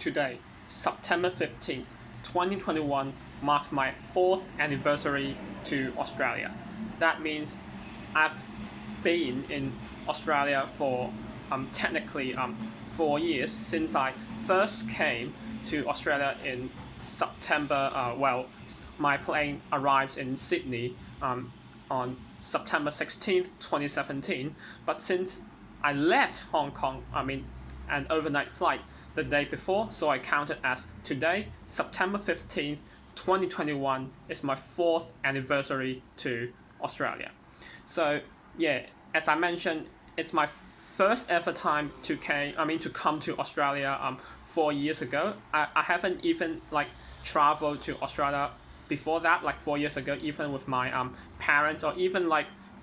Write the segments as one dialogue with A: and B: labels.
A: Today, September 15th, 2021 marks my 4th anniversary to Australia. That means I've been in Australia for technically 4 years since I first came to Australia in September. My plane arrives in Sydney on September 16th, 2017. But since I left Hong Kong, an overnight flight the day before, so I counted as today, September 15th, 2021 is my 4th anniversary to Australia. So yeah, as I mentioned, it's my first ever time to come to Australia 4 years ago. I haven't even traveled to Australia before that, 4 years ago, even with my parents, or even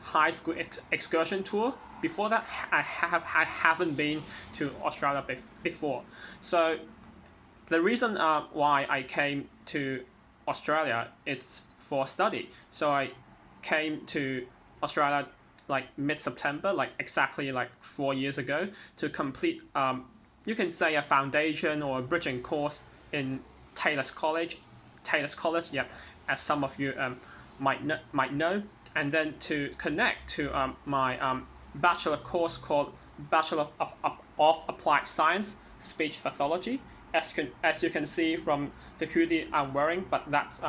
A: high school excursion tour. Before that, I haven't been to Australia before. So the reason why I came to Australia, it's for study. So I came to Australia mid-September, exactly 4 years ago, to complete you can say a foundation or a bridging course in Taylor's College, as some of you might know, and then to connect to my bachelor course called Bachelor of Applied Science, Speech Pathology. As you can see from the hoodie I'm wearing, but that's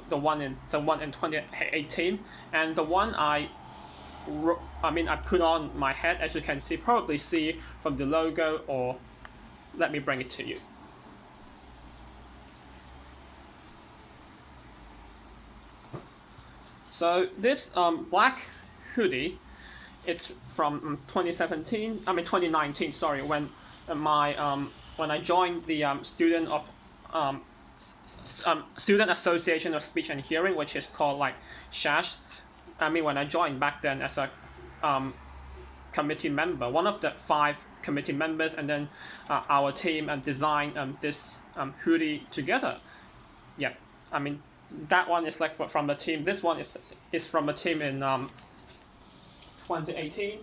A: the one in 2018, and the one I put on my head, as you can probably see from the logo, or let me bring it to you. So this black hoodie, it's from 2019. Sorry, when I joined the Student Association of Speech and Hearing, which is called SHASH. When I joined back then as a committee member, one of the 5 committee members, and then our team designed this hoodie together. Yeah, that one is from the team. This one is from a team in 2018.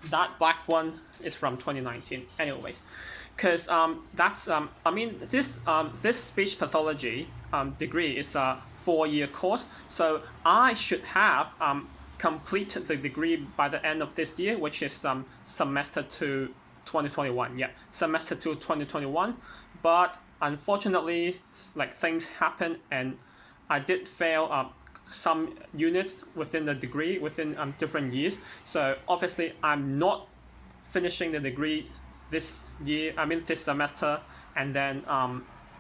A: That black one is from 2019. Anyways, because that's this speech pathology degree is a 4-year course. So I should have completed the degree by the end of this year, which is semester 2 2021. Yeah, semester 2 2021. But unfortunately, things happen, and I did fail some units within the degree within different years. So obviously, I'm not finishing the degree this year. This semester, and then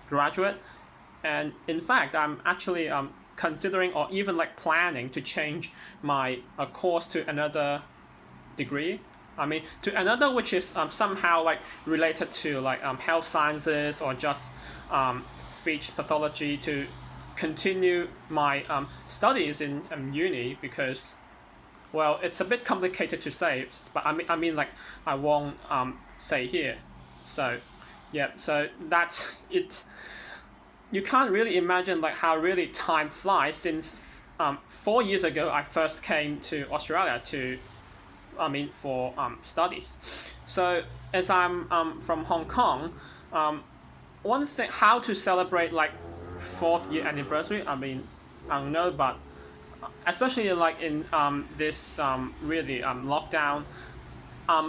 A: graduate. And in fact, I'm actually considering, or even planning to change my course to another degree. To another which is somehow related to health sciences, or just speech pathology, to continue my studies in uni, because, well, it's a bit complicated to say, but I won't say here. So yeah, so that's it. You can't really imagine how really time flies, since 4 years ago I first came to Australia for studies. So as I'm from Hong Kong, one thing, how to celebrate 4th year anniversary, I don't know, but especially in this really lockdown,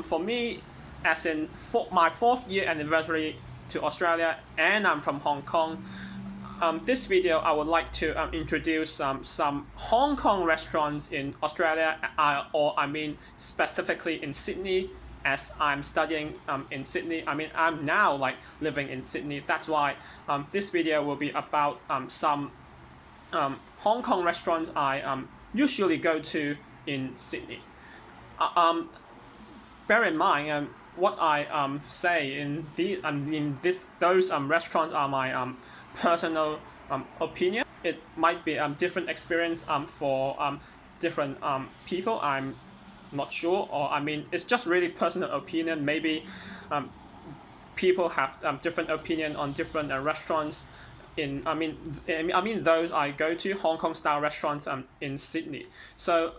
A: for me, as in my 4th year anniversary to Australia, and I'm from Hong Kong, this video I would like to introduce some Hong Kong restaurants in Australia, or specifically in Sydney, as I'm studying in Sydney. I'm now living in Sydney. That's why this video will be about some Hong Kong restaurants I usually go to in Sydney. Bear in mind, what I say in those restaurants are my personal opinion. It might be different experience for different people. I'm not sure, or it's just really personal opinion. Maybe people have different opinion on different restaurants in those I go to, Hong Kong style restaurants in Sydney. So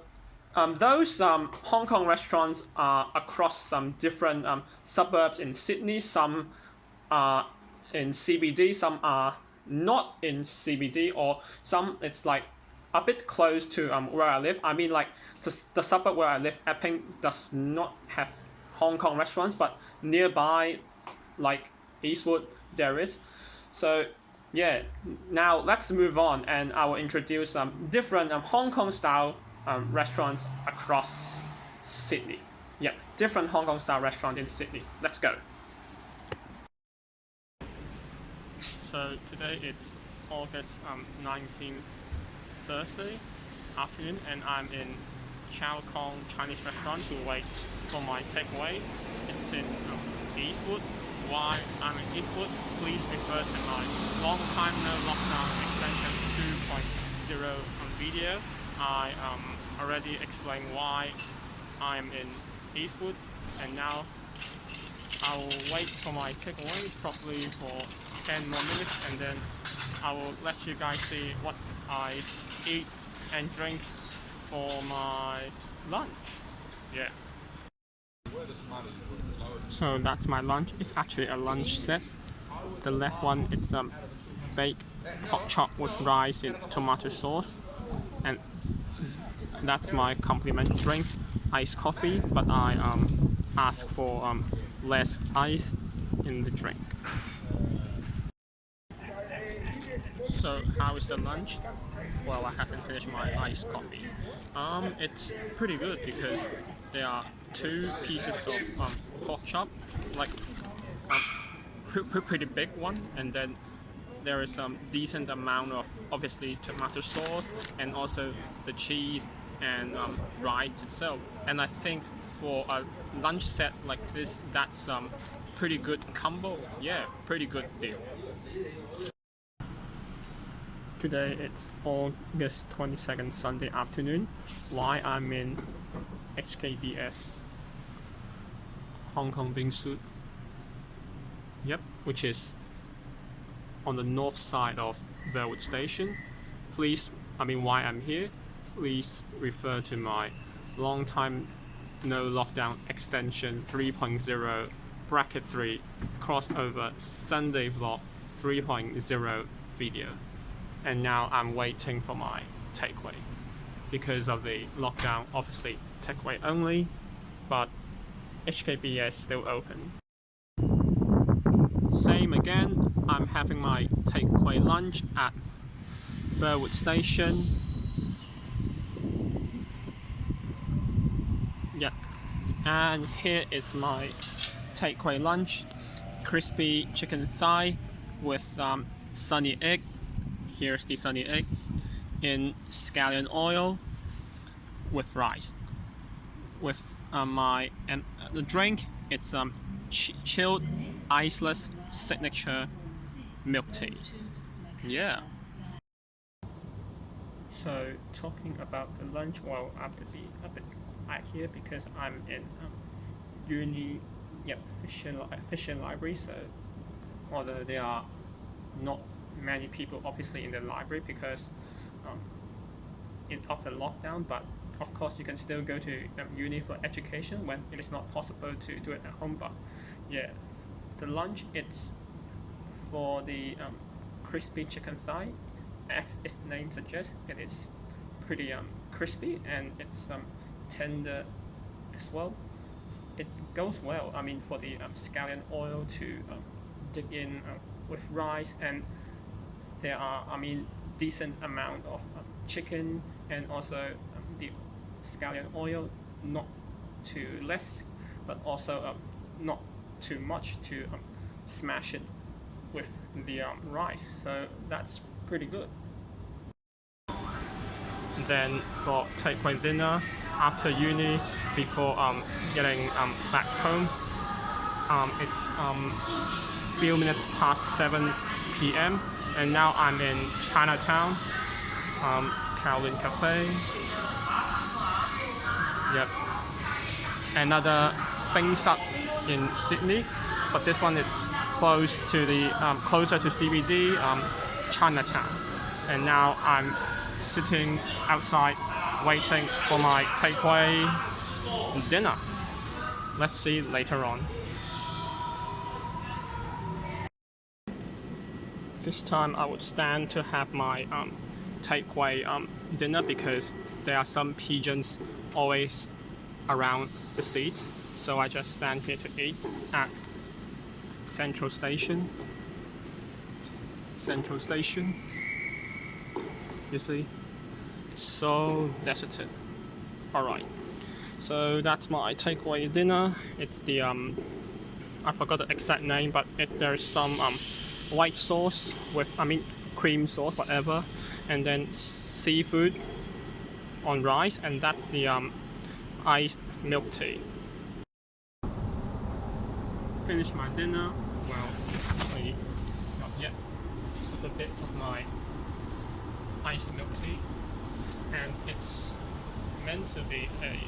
A: those Hong Kong restaurants are across some different suburbs in Sydney. Some are in CBD, some are not in CBD, or some it's like a bit close to where I live. I mean, like the suburb where I live, Epping, does not have Hong Kong restaurants, but nearby, like Eastwood, there is. So yeah, now let's move on, and I will introduce different Hong Kong style restaurants across Sydney. Yeah, different Hong Kong style restaurant in Sydney. Let's go. So today it's August 19th, Thursday afternoon, and I'm in Chao Chinese restaurant to wait for my takeaway. It's in Eastwood. Why I'm in Eastwood, please refer to my long time no lockdown extension 2.0 video. I already explained why I'm in Eastwood, and now I will wait for my takeaway probably for 10 more minutes, and then I will let you guys see what I eat and drink for my lunch. Yeah. So that's my lunch. It's actually a lunch set. The left one, it's baked pork chop with rice in tomato sauce, and that's my complimentary drink, iced coffee, but I ask for less ice in the drink. So how is the lunch? Well, I haven't finished my iced coffee. It's pretty good because there are 2 pieces of pork chop, like pretty big one, and then there is some decent amount of obviously tomato sauce, and also the cheese and rice itself. And I think for a lunch set like this, that's pretty good combo. Yeah, pretty good deal. Today it's August 22nd, Sunday afternoon. Why I'm in HKBS, Hong Kong Bingsu. Yep, which is on the north side of Burwood Station. Why I'm here, please refer to my long time no lockdown extension 3.0 bracket 3 crossover Sunday vlog 3.0 video. And now I'm waiting for my takeaway. Because of the lockdown, obviously takeaway only, but HKBS still open. Same again, I'm having my takeaway lunch at Burwood Station. Yep, and here is my takeaway lunch: crispy chicken thigh with sunny egg. Here's the sunny egg in scallion oil with rice. With the drink, it's chilled iceless signature milk tea. Yeah. So talking about the lunch, well, I have to be a bit quiet here because I'm in uni, Fisher Library. So although there are not many people obviously in the library because of the lockdown, but of course you can still go to uni for education when it is not possible to do it at home. But yeah, the lunch, it's for the crispy chicken thigh. As its name suggests, it is pretty crispy, and it's tender as well. It goes well, I mean, for the scallion oil to dig in with rice, and there are, decent amount of chicken, and also the scallion oil, not too less, but also not too much to smash it with the rice. So that's pretty good. Then for takeaway dinner after uni, before getting back home, it's few minutes past 7 p.m. and now I'm in Chinatown, Kowloon Cafe. Yep. Another Deane St in Sydney, but this one is close to the closer to CBD, Chinatown. And now I'm sitting outside waiting for my takeaway dinner. Let's see later on. This time I would stand to have my takeaway dinner because there are some pigeons always around the seat. So I just stand here to eat at Central Station. Central Station. You see? It's so deserted. Alright. So that's my takeaway dinner. It's the I forgot the exact name, but there's some white sauce with cream sauce, whatever, and then seafood on rice, and that's the iced milk tea. Finished my dinner. Well, actually not yet. Just a bit of my iced milk tea, and it's meant to be a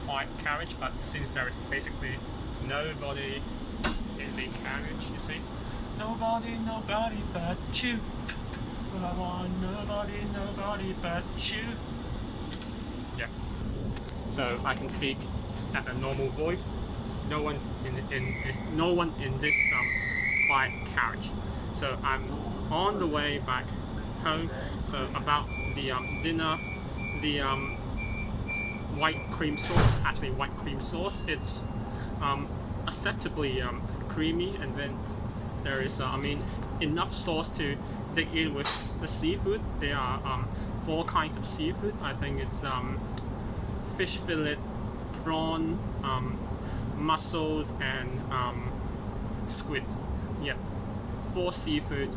A: quiet carriage, but since there is basically nobody in the carriage, you see, nobody but you. Well, I want nobody but you. Yeah. So I can speak at a normal voice. No one in this quiet carriage. So I'm on the way back home. So about the dinner, the white cream sauce. It's acceptably creamy, and then there is enough sauce to dig in with the seafood. There are 4 kinds of seafood. I think it's fish fillet, prawn, mussels, and squid. Yeah, 4 seafood,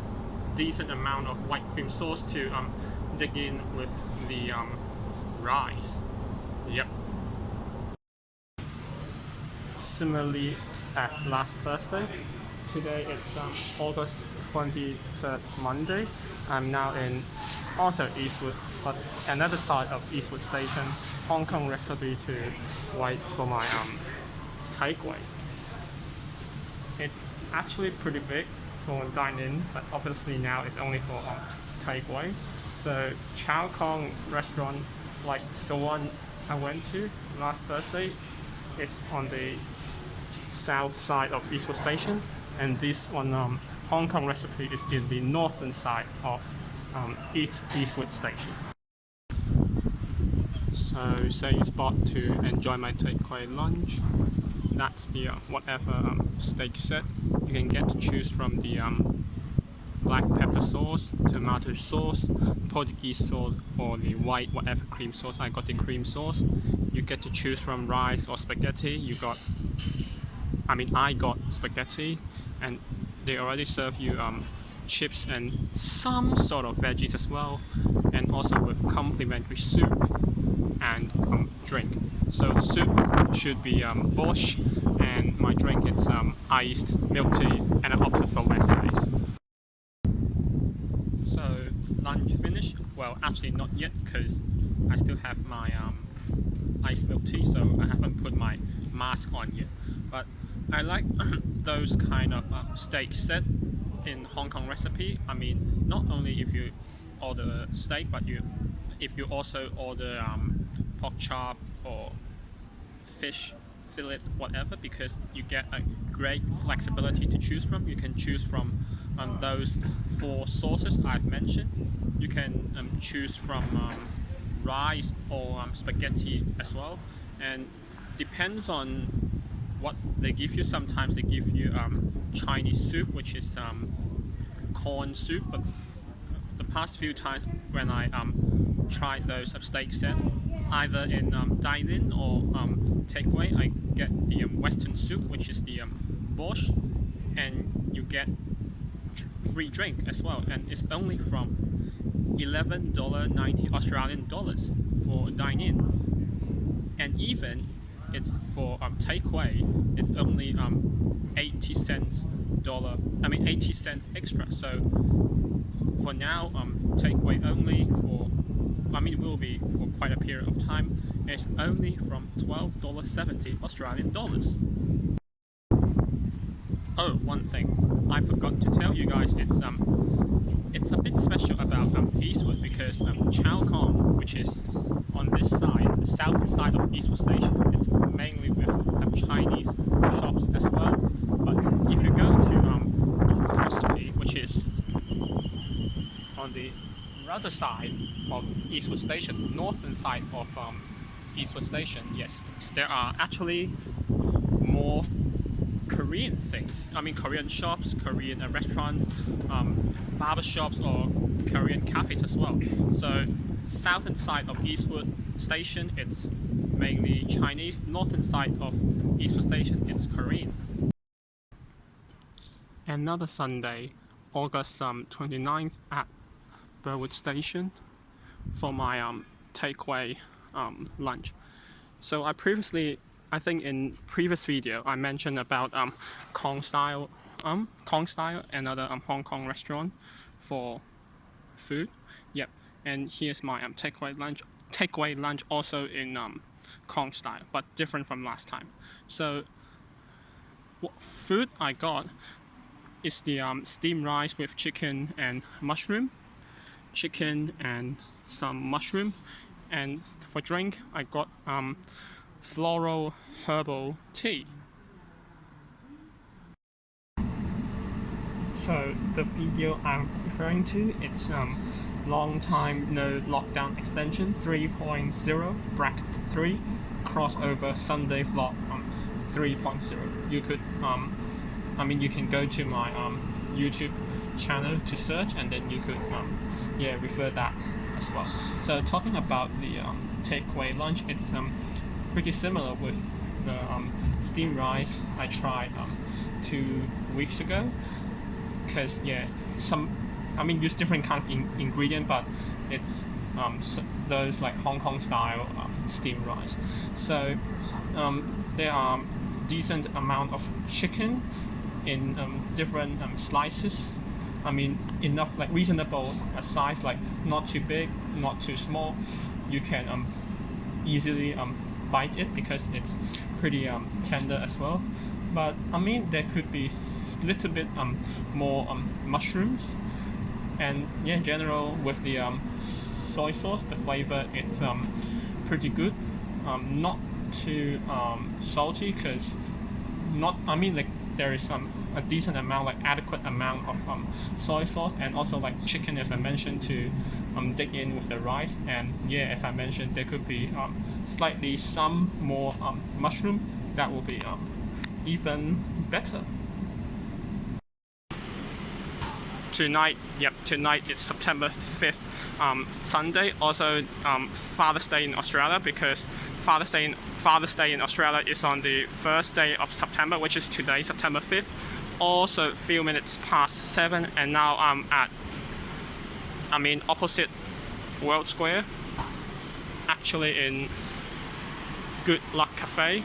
A: decent amount of white cream sauce to dig in with the rice. Yep. Similarly as last Thursday, today is August 23rd, Monday. I'm now in also Eastwood, but another side of Eastwood Station, Hong Kong recipe to wait for my takeaway. It's actually pretty big for dine-in, but obviously now it's only for takeaway. So Chao Kong restaurant, like the one I went to last Thursday, it's on the south side of Eastwood Station, and this one Hong Kong recipe is in the northern side of Eastwood Station. So same spot to enjoy my takeaway lunch. That's the whatever steak set. You can get to choose from the black pepper sauce, tomato sauce, Portuguese sauce, or the white whatever cream sauce. I got the cream sauce. You get to choose from rice or spaghetti. I got spaghetti, and they already serve you chips and some sort of veggies as well, and also with complimentary soup and drink. So the soup should be borscht, and my drink is iced milk tea, and I opted for less ice. So lunch finished. Well, actually not yet, because I still have my iced milk tea, so I haven't put my mask on yet. But I like those kind of steak set in Hong Kong recipe. Not only if you order steak, but if you also order pork chop or fish fillet, whatever, because you get a great flexibility to choose from. You can choose from those 4 sauces I've mentioned. You can choose from rice or spaghetti as well, and depends on what they give you. Sometimes they give you Chinese soup, which is corn soup, but the past few times when I tried those steak set, either in dine-in or takeaway, I get the western soup, which is the borscht, and you get free drink as well, and it's only from $11.90 Australian dollars for dine-in, and even it's for takeaway, it's only 80 cents extra. So for now, takeaway only for it will be for quite a period of time. It's only from $12.70 Australian dollars. Oh, one thing I forgot to tell you guys, it's a bit special about Eastwood, because Chao Kong, which is on this side, the south side of Eastwood Station, it's mainly with Chinese shops as well. But if you go to other side of Eastwood Station, northern side of Eastwood Station, yes, there are actually more Korean things. I mean, Korean shops, Korean restaurants, barber shops, or Korean cafes as well. So, southern side of Eastwood Station, it's mainly Chinese. Northern side of Eastwood Station, it's Korean. Another Sunday, August 29th at Burwood Station for my takeaway lunch. So I think in previous video I mentioned about Kong Style, another Hong Kong restaurant for food. Yep, and here's my takeaway lunch also in Kong Style, but different from last time. So what food I got is the steamed rice with chicken and mushroom, and some mushroom, and for drink I got floral herbal tea. So the video I'm referring to, it's long time no lockdown extension 3.0 bracket 3 crossover Sunday vlog 3.0. You could you can go to my YouTube channel to search, and then you could refer that as well. So talking about the takeaway lunch, it's pretty similar with the steamed rice I tried 2 weeks ago, because use different kind of ingredient, but it's those like Hong Kong style steamed rice. So there are decent amount of chicken in different slices. I mean, enough, like reasonable size, like not too big, not too small. You can easily bite it because it's pretty tender as well. But I mean, there could be little bit more mushrooms, and in general with the soy sauce, the flavor it's pretty good. Not too salty, because there is a decent amount, like adequate amount of soy sauce, and also like chicken, as I mentioned, to dig in with the rice. And as I mentioned, there could be slightly some more mushroom. That will be even better. Tonight it's September 5th, Sunday. Also Father's Day in Australia, because Father's Day in Australia is on the first day of September, which is today, September 5th. Also, few minutes past 7, and now I'm at opposite World Square, actually in Good Luck Cafe,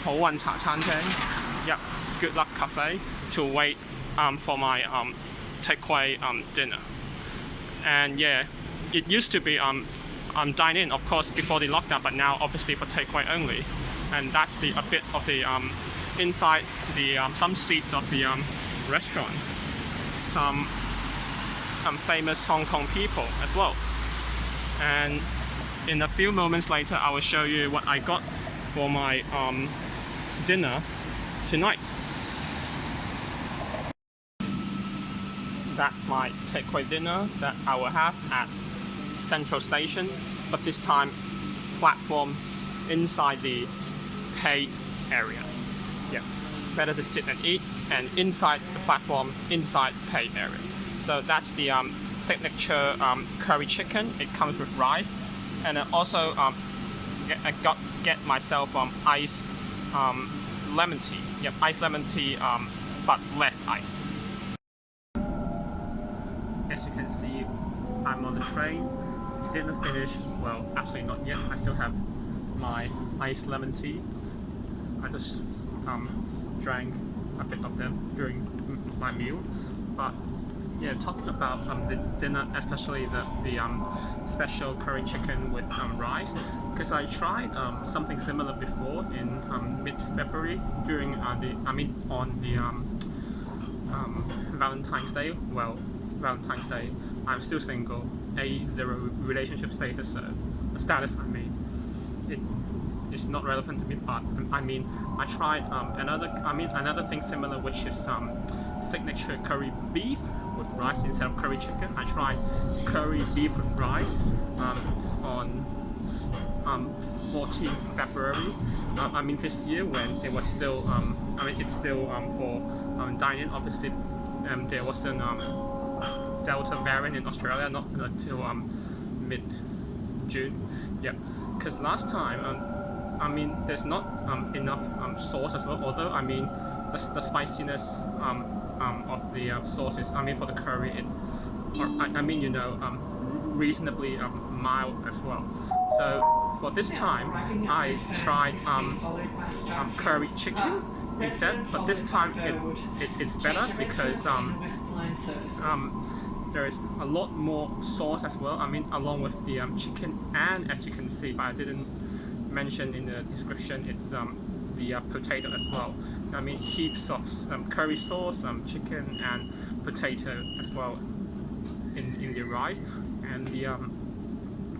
A: 好運茶餐廳. Yep, Good Luck Cafe, to wait for my takeaway dinner. And it used to be dine in, of course, before the lockdown, but now obviously for takeaway only. And that's a bit of the inside the some seats of the restaurant. Some famous Hong Kong people as well. And in a few moments later, I will show you what I got for my dinner tonight. That's my takeaway dinner that I will have at Central Station, but this time platform inside the pay area. Yeah, better to sit and eat, and inside the platform, inside pay area. So that's the signature curry chicken. It comes with rice, and I also get myself iced lemon tea. Yep, iced lemon tea, but less ice. As you can see, I'm on the train. Dinner finished. Well, actually not yet. I still have my iced lemon tea. I just drank a bit of them during my meal. But talking about the dinner, especially the special curry chicken with rice, because I tried something similar before in mid-February during on the Valentine's Day. Well, Valentine's Day, I'm still single, A0 relationship status, it's not relevant to me, but I tried another thing similar, which is signature curry beef with rice instead of curry chicken. I tried curry beef with rice on 14th February. I mean this year when it was still I mean it's still for dining. Obviously there wasn't Delta variant in Australia not until mid-June. Yeah, because last time I mean there's not enough sauce as well, although I mean the spiciness of the sauces, I mean for the curry, it's I mean you know reasonably mild as well. So for this time I tried curry chicken instead, but this time it's better because there is a lot more sauce as well, I mean along with the chicken, and as you can see, but I didn't mention in the description, it's the potato as well. I mean heaps of curry sauce, chicken and potato as well in the rice, and the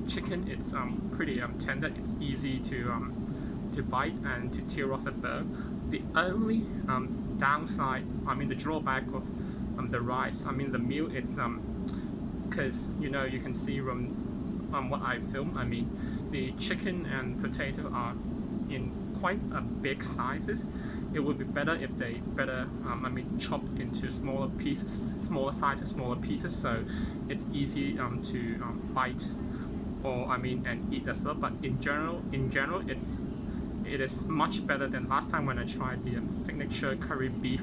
A: chicken, it's pretty tender, it's easy to bite and to tear off the bone. The only downside, I mean the drawback of the rice, I mean the meal, it's because you know you can see from what I filmed, I mean the chicken and potato are in quite a big sizes. It would be better if they I mean chop into smaller pieces, smaller pieces, so it's easy to bite or I mean and eat as well. But in general it is much better than last time when I tried the signature curry beef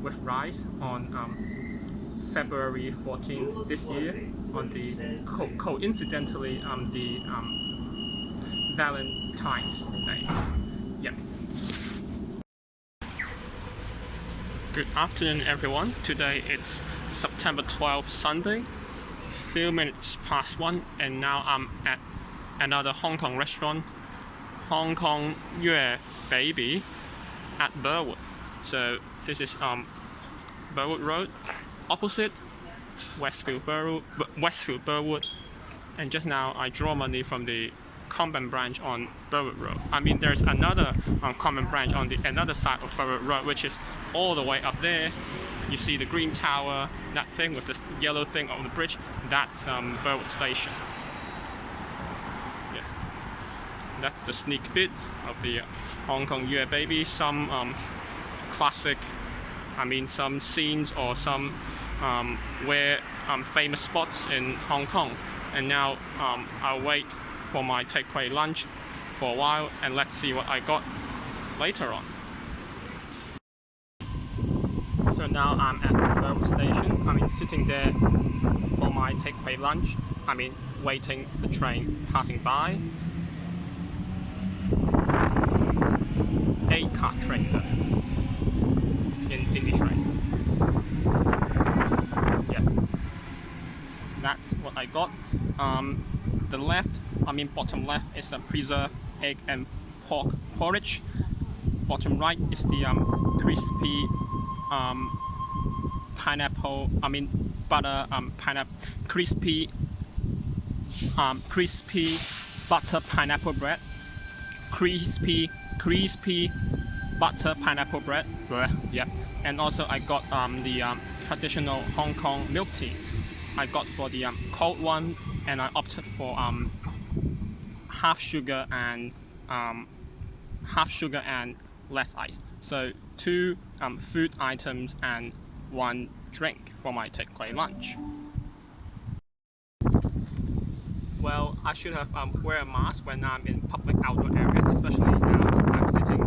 A: with rice on February 14th this year, on the coincidentally the Valentine's Day. Yeah. Good afternoon everyone. Today it's September 12th, Sunday, few minutes past 1, and now I'm at another Hong Kong restaurant, Hong Kong Yue Baby at Burwood. So this is Burwood Road, opposite Westfield Burwood, and just now I draw money from the common branch on Burwood Road. I mean there's another common branch on the another side of Burwood Road, which is all the way up there. You see the green tower, that thing with the yellow thing on the bridge, that's Burwood Station. Yeah. That's the sneak bit of the Hong Kong Yue Baby. Some classic, I mean some scenes or some where famous spots in Hong Kong. And now I'll wait for my takeaway lunch for a while, and let's see what I got later on. So now I'm at Burwood Station. I mean sitting there for my takeaway lunch. I mean waiting the train passing by. 8-car train though, in Sydney train. Yeah, that's what I got. The left, I mean bottom left, is a preserved egg and pork porridge. Bottom right is the crispy pineapple, I mean butter pineapple, crispy butter pineapple bread, crispy butter pineapple bread. Yeah, and also I got the traditional Hong Kong milk tea. I got for the cold one, and I opted for half sugar and less ice. So 2 food items and 1 drink for my takeaway lunch. Well, I should have wear a mask when I'm in public outdoor areas, especially now I'm sitting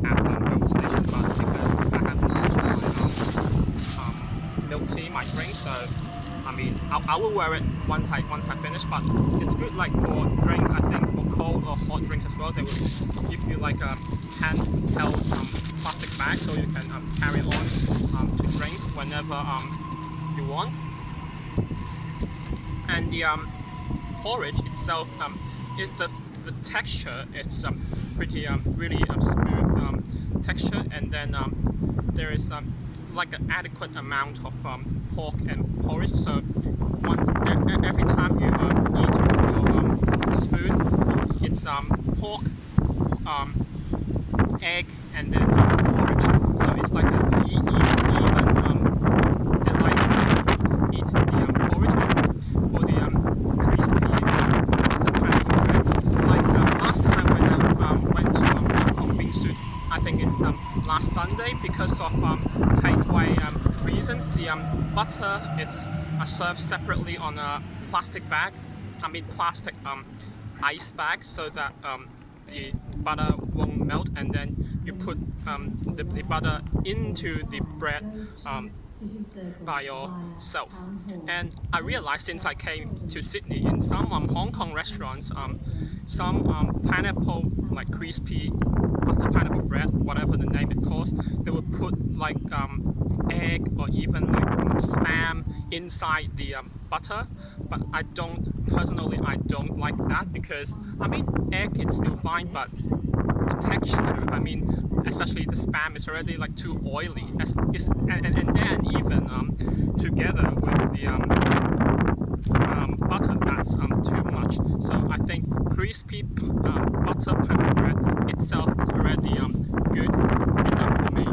A: at Rowe station, but because I have my milk tea, my drink, so I mean I will wear it once I finish. But it's good like for drinks, I think for cold or hot drinks as well. They will give you like a handheld plastic bag, so you can carry on to drink whenever you want. And the porridge itself, the texture, it's pretty really smooth texture, and then there is like an adequate amount of pork and porridge. So every time you eat with your spoon, it's pork, egg, and then porridge. So it's like an even since last Sunday because of takeaway reasons. The butter it's served separately on a plastic bag. Plastic ice bag, so that the butter won't melt, and then you put the butter into the bread by yourself. And I realized since I came to Sydney, in some Hong Kong restaurants, some pineapple, like crispy butter pineapple bread, whatever the name it calls, they would put like egg or even like spam inside the butter. But I personally don't like that, because egg is still fine, but the texture, especially the spam, is already like too oily, and then even together with the butter, that's too much. So I think crispy butter pineapple bread itself is already good enough for me.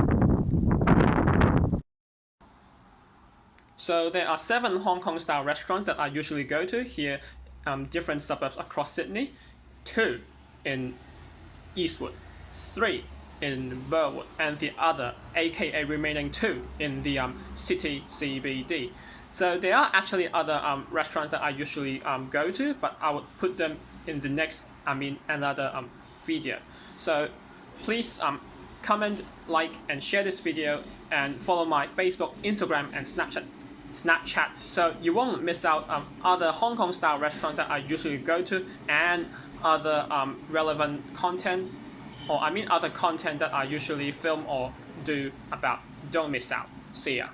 A: So there are 7 Hong Kong style restaurants that I usually go to here, different suburbs across Sydney. 2 in Eastwood, 3 in Burwood, and the other, aka remaining 2, in the city CBD. So there are actually other restaurants that I usually go to, but I would put them in the next, another video. So please comment, like, and share this video, and follow my Facebook, Instagram, and Snapchat, so you won't miss out other Hong Kong style restaurants that I usually go to, and other relevant content, or other content that I usually film or do about. Don't miss out. See ya.